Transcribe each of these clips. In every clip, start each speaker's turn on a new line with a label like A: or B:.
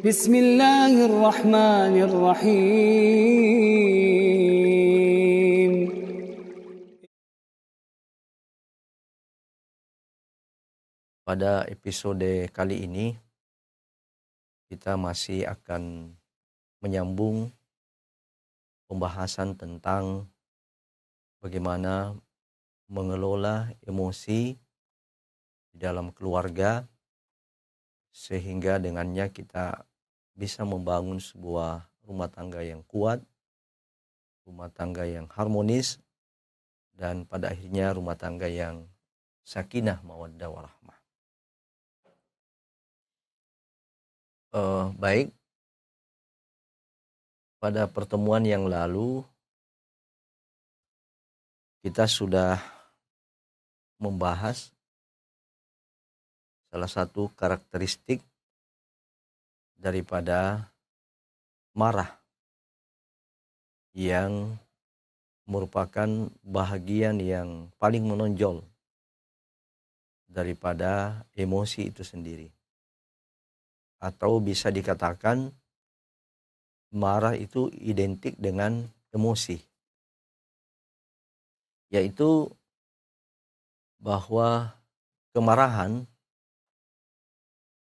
A: بسم الله الرحمن الرحيم.
B: Pada episode kali ini kita masih akan menyambung pembahasan tentang bagaimana mengelola emosi di dalam keluarga sehingga dengannya kita bisa membangun sebuah rumah tangga yang kuat, rumah tangga yang harmonis, dan pada akhirnya rumah tangga yang sakinah mawaddah warahmah. Baik, pada pertemuan yang lalu kita sudah membahas salah satu karakteristik daripada marah yang merupakan bahagian yang paling menonjol daripada emosi itu sendiri. Atau bisa dikatakan marah itu identik dengan emosi. Yaitu bahwa kemarahan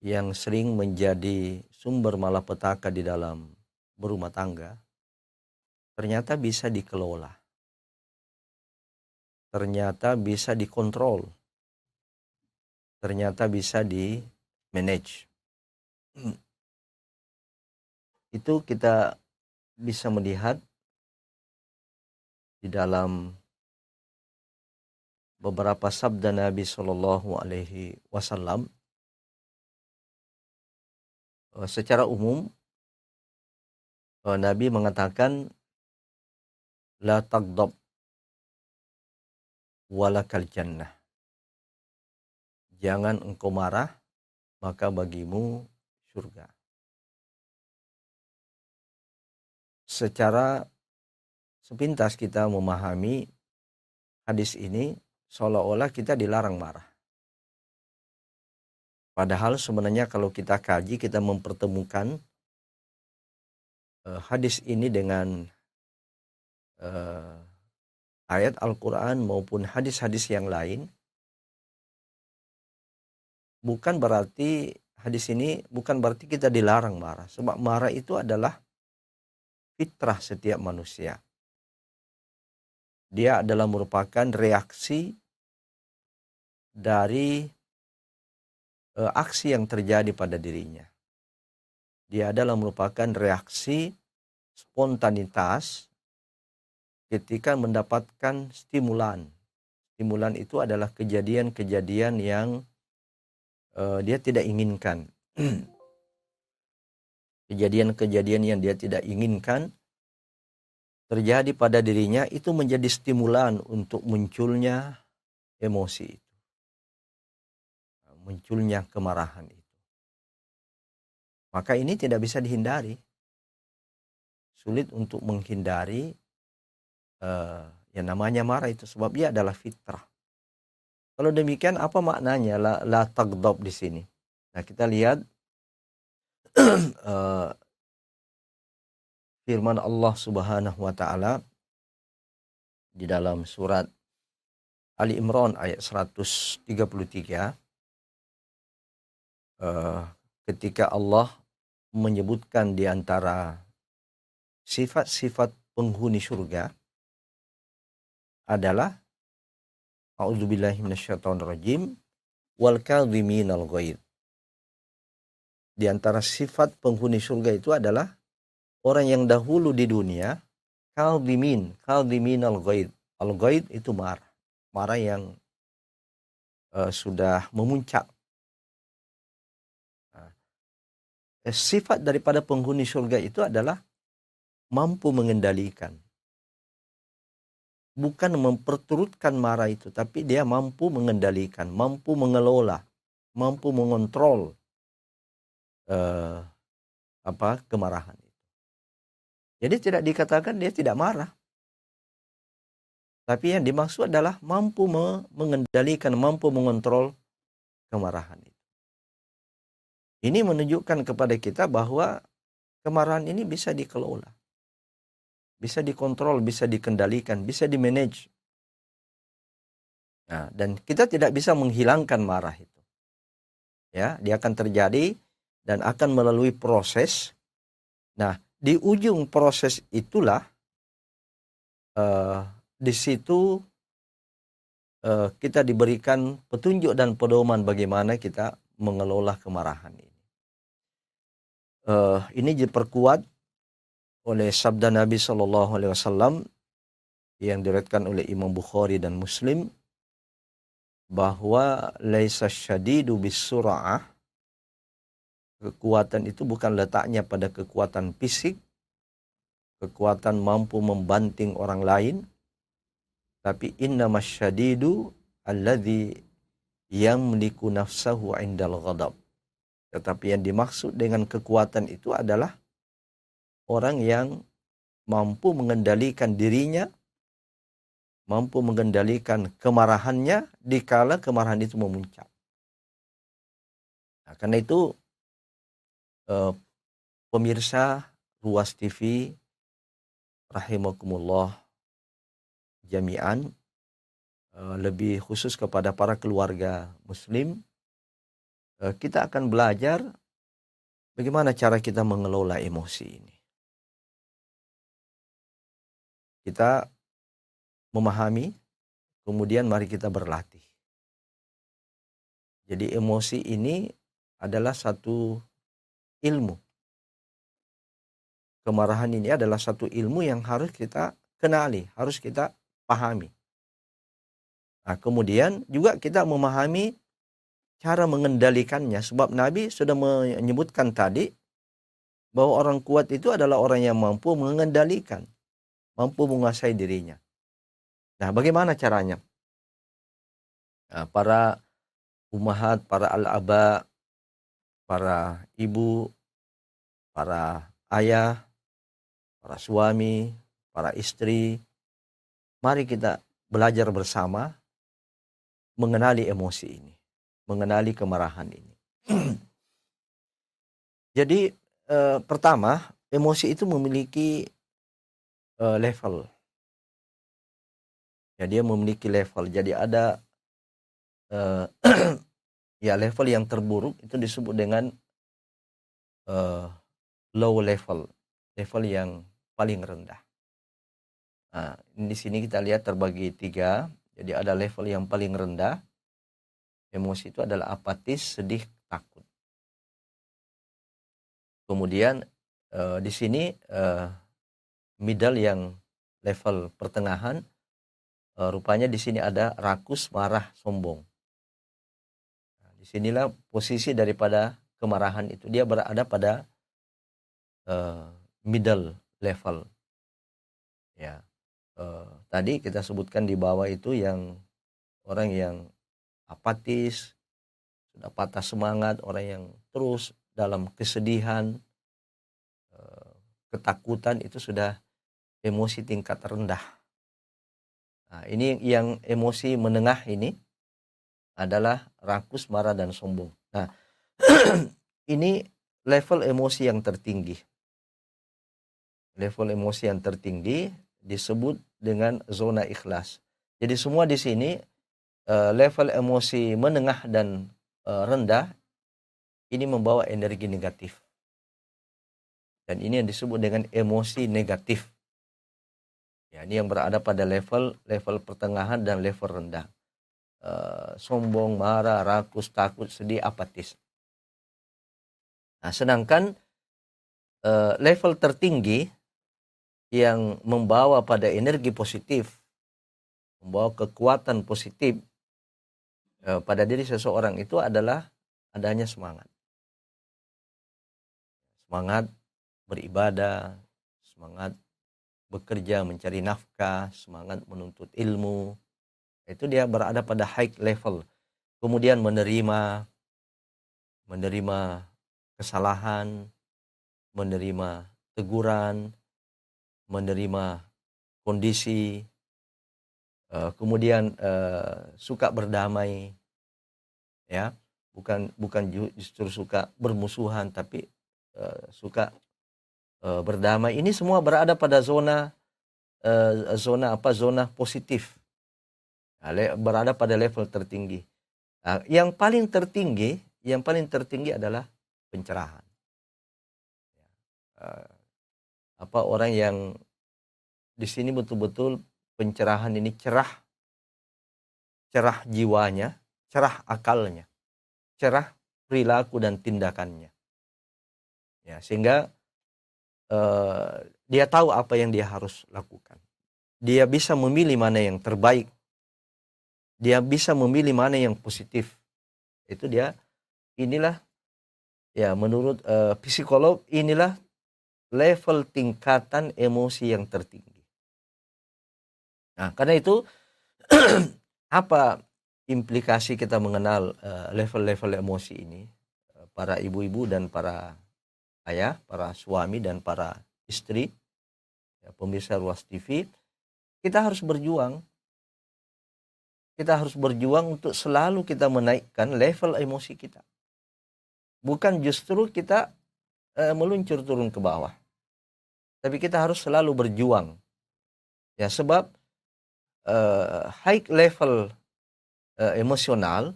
B: yang sering menjadi sumber malapetaka di dalam berumah tangga ternyata bisa dikelola. Ternyata bisa dikontrol. Ternyata bisa di-manage. Itu kita bisa melihat di dalam beberapa sabda Nabi Shallallahu Alaihi Wasallam. Secara umum Nabi mengatakan la taghdab walakal jannah. Jangan engkau marah, maka bagimu surga. Secara sepintas kita memahami hadis ini seolah-olah kita dilarang marah. Padahal sebenarnya kalau kita kaji, kita mempertemukan hadis ini dengan ayat Al-Quran maupun hadis-hadis yang lain. Bukan berarti hadis ini bukan berarti kita dilarang marah. Sebab marah itu adalah fitrah setiap manusia. Dia adalah merupakan reaksi dari aksi yang terjadi pada dirinya. Dia adalah merupakan reaksi spontanitas ketika mendapatkan stimulan. Stimulan itu adalah kejadian-kejadian yang dia tidak inginkan. Kejadian-kejadian yang dia tidak inginkan terjadi pada dirinya, itu menjadi stimulan untuk munculnya emosi itu, munculnya kemarahan itu. Maka ini tidak bisa dihindari. Sulit untuk menghindari yang namanya marah itu, sebab dia adalah fitrah. Kalau demikian, apa maknanya la taghdab di sini? Nah, kita lihat firman Allah Subhanahu wa taala di dalam surat Ali Imran ayat 133, ketika Allah menyebutkan di antara sifat-sifat penghuni surga a'udzubillahi minasyaitonirrajim wal kadhiminal ghaidh. Di antara sifat penghuni surga itu adalah orang yang dahulu di dunia kadhiminal ghaidh. Al-ghaidh itu marah yang sudah memuncak. Sifat daripada penghuni surga itu adalah mampu mengendalikan. Bukan memperturutkan marah itu, tapi dia mampu mengendalikan, mampu mengelola, mampu mengontrol kemarahan itu. Jadi tidak dikatakan dia tidak marah. Tapi yang dimaksud adalah mampu mengendalikan, mampu mengontrol kemarahan itu. Ini menunjukkan kepada kita bahwa kemarahan ini bisa dikelola, bisa dikontrol, bisa dikendalikan, bisa dimanage. Nah, dan kita tidak bisa menghilangkan marah itu. Ya, dia akan terjadi dan akan melalui proses. Nah, di ujung proses itulah di situ kita diberikan petunjuk dan pedoman bagaimana kita mengelola kemarahan ini. Ini diperkuat oleh sabda Nabi Shallallahu Alaihi Wasallam yang diriwayatkan oleh Imam Bukhari dan Muslim, bahwa laisa syadidu bisur'ah, kekuatan itu bukan letaknya pada kekuatan fisik, kekuatan mampu membanting orang lain, tapi innamas syadidu alladzi yamliku nafsahu indal ghadab. Tetapi yang dimaksud dengan kekuatan itu adalah orang yang mampu mengendalikan dirinya, mampu mengendalikan kemarahannya dikala kemarahan itu memuncak. Nah, karena itu pemirsa Ruas TV rahimakumullah jami'an, lebih khusus kepada para keluarga muslim, kita akan belajar bagaimana cara kita mengelola emosi ini. Kita memahami, kemudian mari kita berlatih. Jadi emosi ini adalah satu ilmu. Kemarahan ini adalah satu ilmu yang harus kita kenali, harus kita pahami. Nah, kemudian juga kita memahami cara mengendalikannya, sebab Nabi sudah menyebutkan tadi bahwa orang kuat itu adalah orang yang mampu mengendalikan, mampu menguasai dirinya. Nah, bagaimana caranya? Nah, para ummahat, para al-aba, para ibu, para ayah, para suami, para istri, mari kita belajar bersama mengenali emosi ini, mengenali kemarahan ini. Jadi pertama, emosi itu memiliki level. Ya, dia memiliki level. Jadi ada ya level yang terburuk itu disebut dengan low level, level yang paling rendah. Nah, di sini kita lihat terbagi 3. Jadi ada level yang paling rendah. Emosi itu adalah apatis, sedih, takut. Kemudian di sini middle yang level pertengahan, rupanya di sini ada rakus, marah, sombong. Nah, disinilah posisi daripada kemarahan itu, dia berada pada middle level. Ya, tadi kita sebutkan di bawah itu yang orang yang apatis, sudah patah semangat, orang yang terus dalam kesedihan, ketakutan, itu sudah emosi tingkat rendah. Nah, ini yang emosi menengah ini adalah rakus, marah, dan sombong. Nah, ini level emosi yang tertinggi. Level emosi yang tertinggi disebut dengan zona ikhlas. Jadi semua di sini level emosi menengah dan rendah ini membawa energi negatif. Dan ini yang disebut dengan emosi negatif. Ya, ini yang berada pada level pertengahan dan level rendah. Sombong, marah, rakus, takut, sedih, apatis. Nah, sedangkan level tertinggi yang membawa pada energi positif, membawa kekuatan positif pada diri seseorang itu adalah adanya semangat. Semangat beribadah, semangat bekerja mencari nafkah, semangat menuntut ilmu. Itu dia berada pada high level. Kemudian menerima kesalahan, menerima teguran, menerima kondisi, kemudian suka berdamai, ya, bukan justru suka bermusuhan, tapi suka berdamai. Ini semua berada pada zona zona positif. Berada pada level tertinggi. Nah, yang paling tertinggi adalah pencerahan. Orang yang di sini betul-betul pencerahan ini cerah jiwanya, cerah akalnya, cerah perilaku dan tindakannya. Ya, sehingga dia tahu apa yang dia harus lakukan. Dia bisa memilih mana yang terbaik. Dia bisa memilih mana yang positif. Itu inilah ya menurut psikolog, inilah level tingkatan emosi yang tertinggi. Nah, karena itu apa implikasi kita mengenal level-level emosi ini? Para ibu-ibu dan para ayah, para suami dan para istri, ya, pemirsa Ruas TV, kita harus berjuang. Kita harus berjuang untuk selalu kita menaikkan level emosi kita. Bukan justru kita meluncur turun ke bawah. Tapi kita harus selalu berjuang. Ya, sebab high level emosional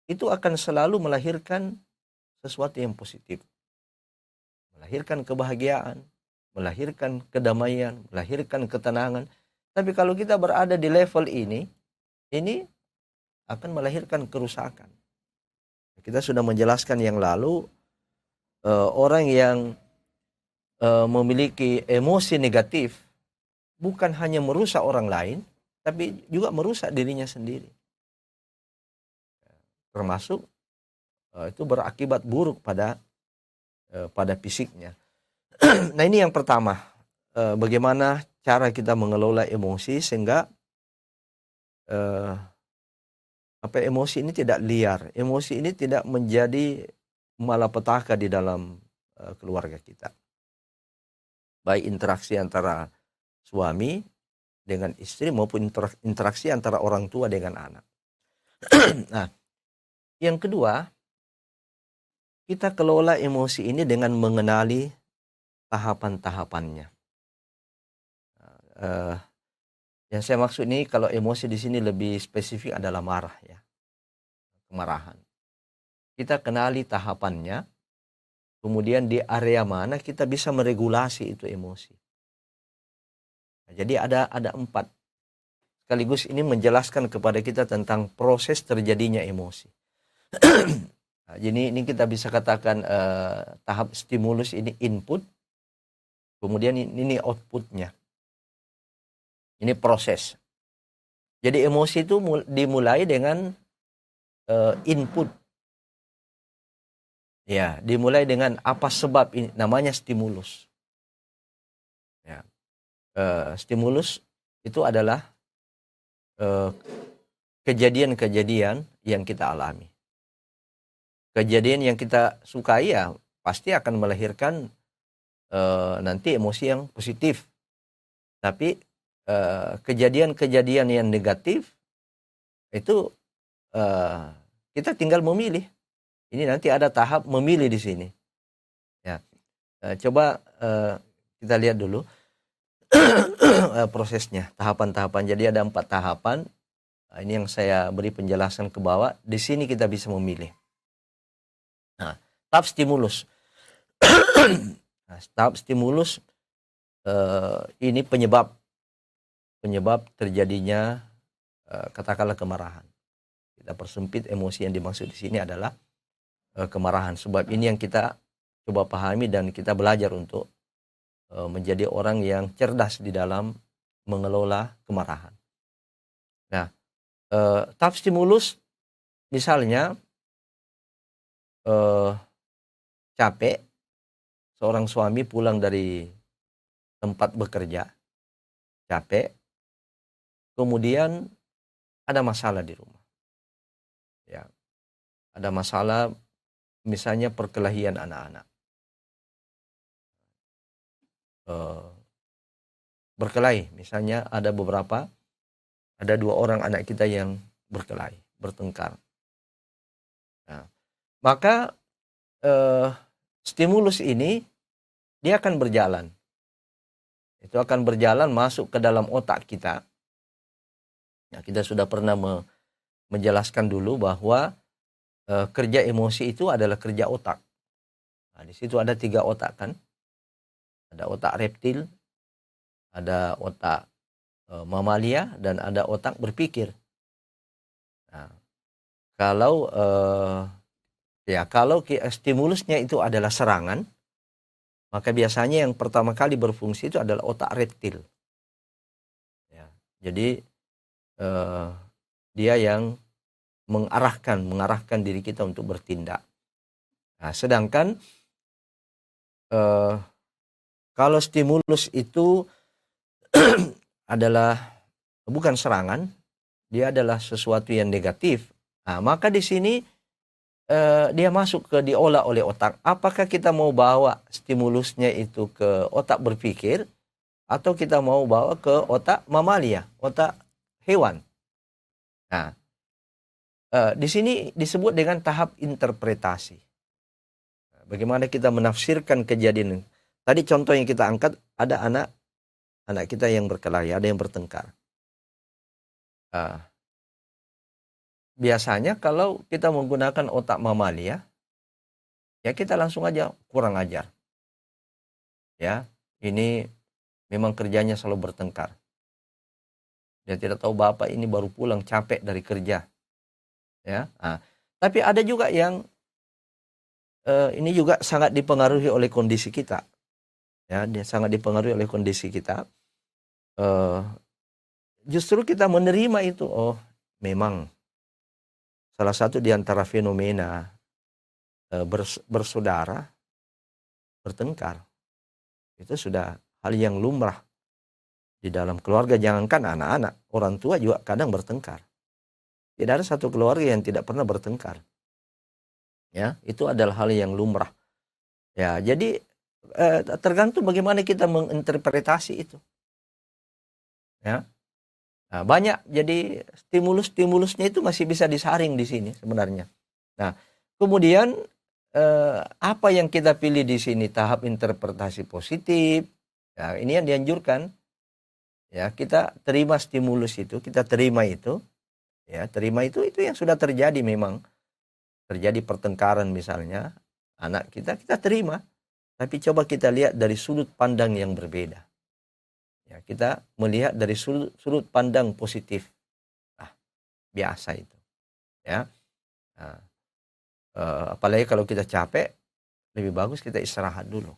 B: itu akan selalu melahirkan sesuatu yang positif. Melahirkan kebahagiaan, melahirkan kedamaian, melahirkan ketenangan. Tapi kalau kita berada di level ini akan melahirkan kerusakan. Kita sudah menjelaskan yang lalu, orang yang memiliki emosi negatif bukan hanya merusak orang lain, tapi juga merusak dirinya sendiri. Termasuk itu berakibat buruk pada fisiknya. Nah, ini yang pertama, bagaimana cara kita mengelola emosi sehingga emosi ini tidak liar, emosi ini tidak menjadi malapetaka di dalam keluarga kita. Baik interaksi antara suami dengan istri maupun interaksi antara orang tua dengan anak. Nah, yang kedua, kita kelola emosi ini dengan mengenali tahapan-tahapannya. Yang saya maksud ini, kalau emosi di sini lebih spesifik adalah marah, ya, kemarahan. Kita kenali tahapannya, kemudian di area mana kita bisa meregulasi itu emosi. Nah, jadi ada 4. Sekaligus ini menjelaskan kepada kita tentang proses terjadinya emosi. Nah, jadi ini kita bisa katakan tahap stimulus ini input, kemudian ini outputnya. Ini proses. Jadi emosi itu dimulai dengan input. Ya, dimulai dengan apa sebab ini, namanya stimulus. Ya. Stimulus itu adalah kejadian-kejadian yang kita alami. Kejadian yang kita sukai ya pasti akan melahirkan nanti emosi yang positif. Tapi kejadian-kejadian yang negatif itu kita tinggal memilih. Ini nanti ada tahap memilih di sini. Ya, coba kita lihat dulu prosesnya, tahapan-tahapan. Jadi ada 4 tahapan. Nah, ini yang saya beri penjelasan ke bawah. Di sini kita bisa memilih. Nah, tahap stimulus. Nah, tahap stimulus ini penyebab terjadinya katakanlah kemarahan. Kita persempit, emosi yang dimaksud di sini adalah kemarahan. Sebab ini yang kita coba pahami dan kita belajar untuk menjadi orang yang cerdas di dalam mengelola kemarahan. Nah, tahap stimulus misalnya capek, seorang suami pulang dari tempat bekerja, capek, kemudian ada masalah di rumah. Ya, ada masalah misalnya perkelahian anak-anak. Berkelahi, misalnya ada 2 orang anak kita yang berkelahi, bertengkar. Nah, maka stimulus ini dia akan berjalan. Itu akan berjalan masuk ke dalam otak kita. Ya, kita sudah pernah menjelaskan dulu bahwa kerja emosi itu adalah kerja otak. Nah, di situ ada 3 otak kan. Ada otak reptil, ada otak mamalia, dan ada otak berpikir. Nah, kalau stimulusnya itu adalah serangan, maka biasanya yang pertama kali berfungsi itu adalah otak reptil. Ya, jadi dia yang mengarahkan diri kita untuk bertindak. Nah, sedangkan kalau stimulus itu adalah bukan serangan, dia adalah sesuatu yang negatif. Nah, maka di sini dia masuk diolah oleh otak. Apakah kita mau bawa stimulusnya itu ke otak berpikir, atau kita mau bawa ke otak mamalia, otak hewan? Nah, di sini disebut dengan tahap interpretasi. Bagaimana kita menafsirkan kejadian. Tadi contoh yang kita angkat, ada anak kita yang berkelahi, ada yang bertengkar. Biasanya kalau kita menggunakan otak mamalia, ya kita langsung aja kurang ajar. Ya, ini memang kerjanya selalu bertengkar. Dia tidak tahu bapak ini baru pulang capek dari kerja. Ya, tapi ada juga yang ini juga sangat dipengaruhi oleh kondisi kita. Ya, dia sangat dipengaruhi oleh kondisi kita. Justru kita menerima itu. Oh, memang salah satu di antara fenomena bersaudara bertengkar itu sudah hal yang lumrah di dalam keluarga. Jangankan anak-anak, orang tua juga kadang bertengkar. Tidak ada satu keluarga yang tidak pernah bertengkar. Ya, itu adalah hal yang lumrah. Ya, jadi tergantung bagaimana kita menginterpretasi itu. Ya. Nah, banyak, jadi stimulusnya itu masih bisa disaring di sini sebenarnya. Nah, kemudian apa yang kita pilih di sini, tahap interpretasi positif. Ya, ini yang dianjurkan. Ya, kita terima stimulus itu, kita terima itu. Ya, terima itu yang sudah terjadi memang. Terjadi pertengkaran misalnya, anak kita terima. Tapi coba kita lihat dari sudut pandang yang berbeda. Ya, kita melihat dari sudut pandang positif. Nah, biasa itu. Ya. Nah, apalagi kalau kita capek, lebih bagus kita istirahat dulu.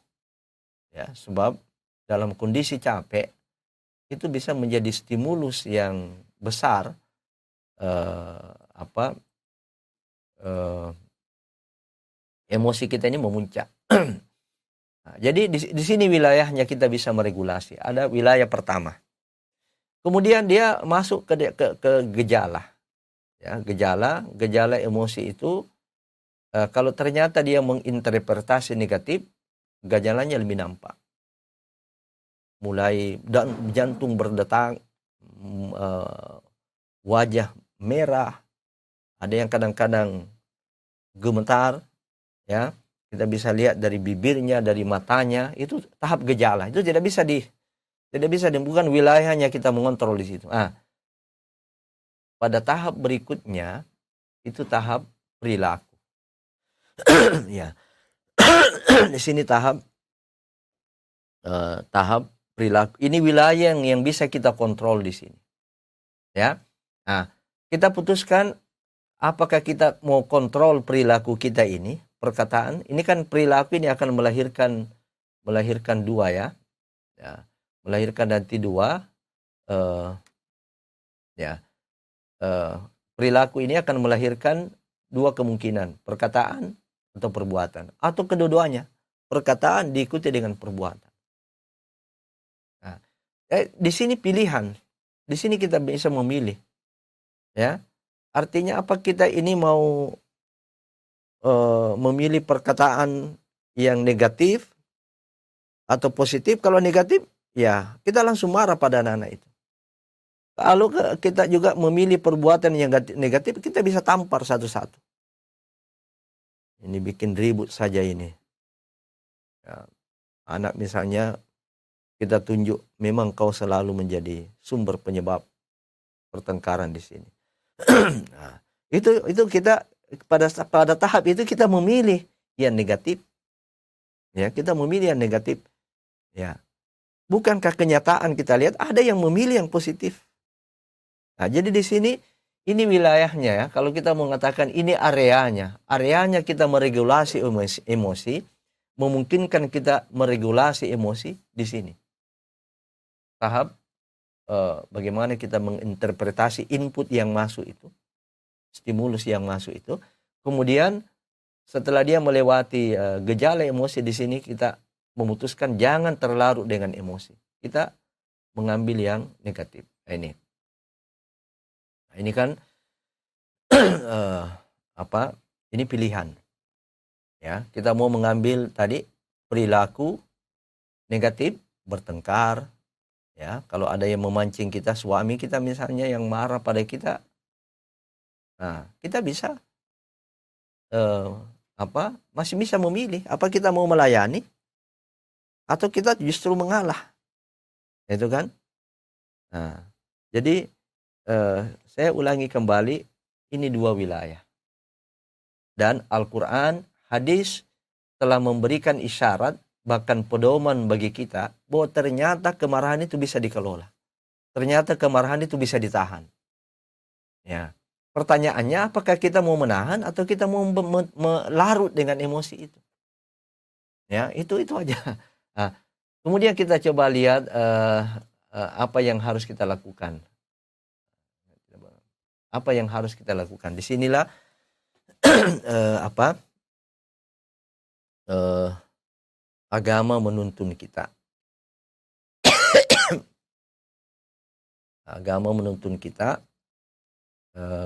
B: Ya, sebab dalam kondisi capek itu bisa menjadi stimulus yang besar. Emosi kita ini memuncak. Nah, jadi di sini wilayahnya kita bisa meregulasi. Ada wilayah pertama. Kemudian dia masuk ke gejala. Ya, gejala emosi itu kalau ternyata dia menginterpretasi negatif, gejalanya lebih nampak. Mulai jantung berdetak, wajah merah, ada yang kadang-kadang gemetar, ya. Kita bisa lihat dari bibirnya, dari matanya, itu tahap gejala. Itu tidak bisa bukan wilayahnya kita mengontrol di situ. Pada tahap berikutnya itu tahap perilaku. Ya. Di sini tahap perilaku. Ini wilayah yang bisa kita kontrol di sini. Ya. Nah, kita putuskan apakah kita mau kontrol perilaku kita ini, perkataan. Ini kan perilaku ini akan melahirkan dua ya. Melahirkan nanti dua. Perilaku ini akan melahirkan dua kemungkinan, perkataan atau perbuatan, atau kedua-duanya, perkataan diikuti dengan perbuatan. Nah, di sini pilihan, di sini kita bisa memilih, ya. Artinya apa, kita ini mau memilih perkataan yang negatif atau positif. Kalau negatif, ya kita langsung marah pada anak-anak itu. Kalau kita juga memilih perbuatan yang negatif, kita bisa tampar satu-satu. ini bikin ribut saja ini. Ya, anak misalnya kita tunjuk memang kau selalu menjadi sumber penyebab pertengkaran di sini. Nah, itu kita pada tahap itu kita memilih yang negatif. Ya, kita memilih yang negatif. Ya. Bukankah kenyataan kita lihat ada yang memilih yang positif? Nah, jadi di sini ini wilayahnya ya. Kalau kita mengatakan ini areanya kita meregulasi emosi, memungkinkan kita meregulasi emosi di sini. Tahap bagaimana kita menginterpretasi input yang masuk itu, stimulus yang masuk itu. Kemudian setelah dia melewati gejala emosi di sini, kita memutuskan jangan terlarut dengan emosi. Kita mengambil yang negatif. Nah, ini kan ini pilihan. Ya, kita mau mengambil tadi perilaku negatif, bertengkar. Ya, kalau ada yang memancing kita, suami kita misalnya yang marah pada kita, nah kita bisa masih bisa memilih apa kita mau melayani atau kita justru mengalah, itu kan. Nah, jadi saya ulangi kembali, ini dua wilayah, dan Al-Quran, hadis telah memberikan isyarat bahkan pedoman bagi kita bahwa ternyata kemarahan itu bisa dikelola, ternyata kemarahan itu bisa ditahan. Ya, pertanyaannya apakah kita mau menahan atau kita mau melarut dengan emosi itu. Ya, itu aja. Nah, kemudian kita coba lihat apa yang harus kita lakukan. Apa yang harus kita lakukan? Disinilah agama menuntun kita. Agama menuntun kita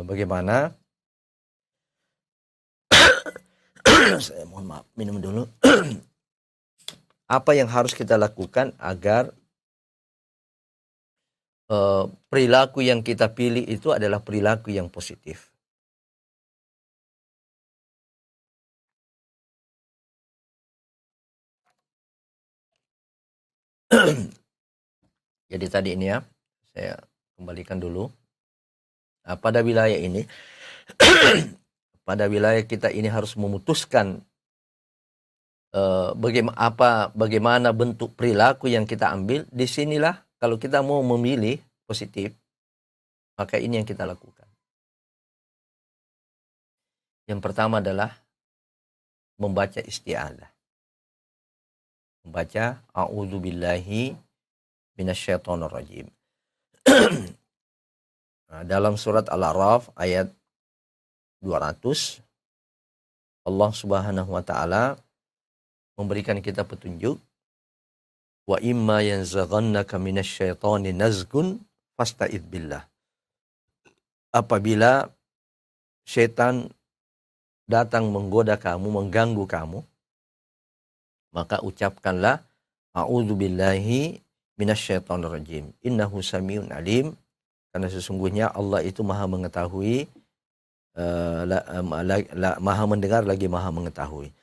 B: bagaimana. Saya mohon maaf, minum dulu. Apa yang harus kita lakukan agar perilaku yang kita pilih itu adalah perilaku yang positif. Jadi tadi ini ya, saya kembalikan dulu. Nah, pada wilayah ini, pada wilayah kita ini harus memutuskan bagaimana bentuk perilaku yang kita ambil. Disinilah kalau kita mau memilih positif, maka ini yang kita lakukan. Yang pertama adalah membaca isti'adzah. Membaca a'udzubillahi minasyaitonirrajim. Nah, dalam surat Al-A'raf ayat 200, Allah Subhanahu wa taala memberikan kita petunjuk, wa imma yanzaghannaka minasyaitoni nazgun fasta'idz billah. Apabila setan datang menggoda kamu, mengganggu kamu, maka ucapkanlah a'udzubillahi minasyaitonirrajim. Innahu samiun alim. Karena sesungguhnya Allah itu Maha mengetahui, Maha mendengar lagi Maha mengetahui.